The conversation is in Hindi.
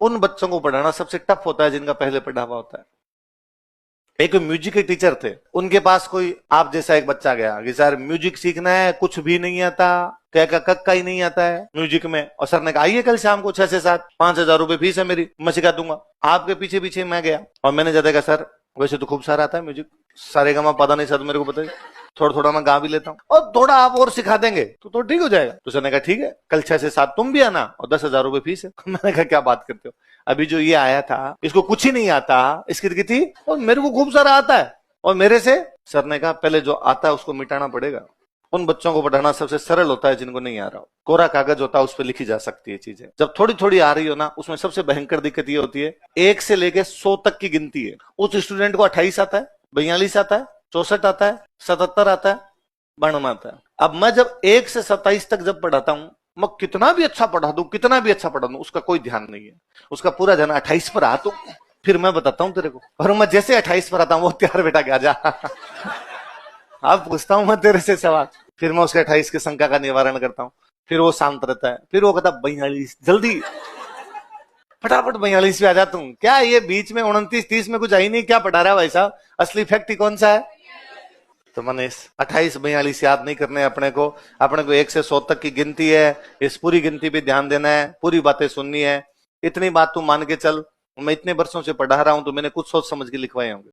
उन बच्चों को पढ़ाना सबसे टफ होता है जिनका पहले पढ़ा हुआ होता है। एक म्यूजिक के टीचर थे, उनके पास कोई आप जैसा एक बच्चा गया कि सर म्यूजिक सीखना है, कुछ भी नहीं आता, क्या का कक्का ही नहीं आता है म्यूजिक में, और सर ने कहा आइए कल शाम को 6 से 7, 5,000 रुपए फीस है मेरी, मैं सिखा दूंगा। आपके पीछे पीछे मैं गया और मैंने ज्यादा कहा सर वैसे तो खूब सारा आता है म्यूजिक, सारेगामा पता नहीं सर मेरे को बताइए, थोड़ा थोड़ा मैं गा भी लेता हूँ और थोड़ा आप और सिखा देंगे तो ठीक हो जाएगा। तो सर ने कहा ठीक है कल 6 से 7 तुम भी आना और 10,000 रुपए फीस है। मैंने कहा क्या बात करते हो, अभी जो ये आया था इसको कुछ ही नहीं आता, इसकी थी और मेरे को खूब सारा आता है और मेरे से। सर ने कहा पहले जो आता है उसको मिटाना पड़ेगा। उन बच्चों को पढ़ाना सबसे सरल होता है जिनको नहीं आ रहा हो। कोरा कागज होता है उस पर लिखी जा सकती है चीजें, जब थोड़ी थोड़ी आ रही हो ना उसमें सबसे भयंकर दिक्कत ये होती है 1 से लेके 100 तक की गिनती है। उस स्टूडेंट को 28 आता है, 42 आता है, 64 आता है, 77 आता है, 92 आता है। अब मैं जब 1 से 27 तक जब पढ़ाता हूं, मैं कितना भी अच्छा पढ़ा दूं, कितना भी अच्छा पढ़ा दूं, उसका कोई ध्यान नहीं है, उसका पूरा ध्यान 28 पर आ, तो फिर मैं बताता हूं तेरे को, और मैं जैसे 28 पर आता हूं वो त्यार बेटा क्या जा अब पूछता हूं मैं तेरे से सवाल, फिर मैं उसके 28 की शंका का निवारण करता हूं, फिर वो शांत रहता है, फिर वो कहता 42, जल्दी फटाफट 42 पे आ जाता हूं। क्या ये बीच में 29, 30 में कुछ आई नहीं, क्या पढ़ा रहा है भाई साहब, असली फैक्ट ही कौन सा है। तो मैंने 28, 42 याद नहीं करने अपने को 1 से 100 तक की गिनती है, इस पूरी गिनती पे ध्यान देना है, पूरी बातें सुननी है। इतनी बात तू मान के चल, मैं इतने वर्षों से पढ़ा रहा हूं तो मैंने कुछ सोच समझ के लिखवाए होंगे।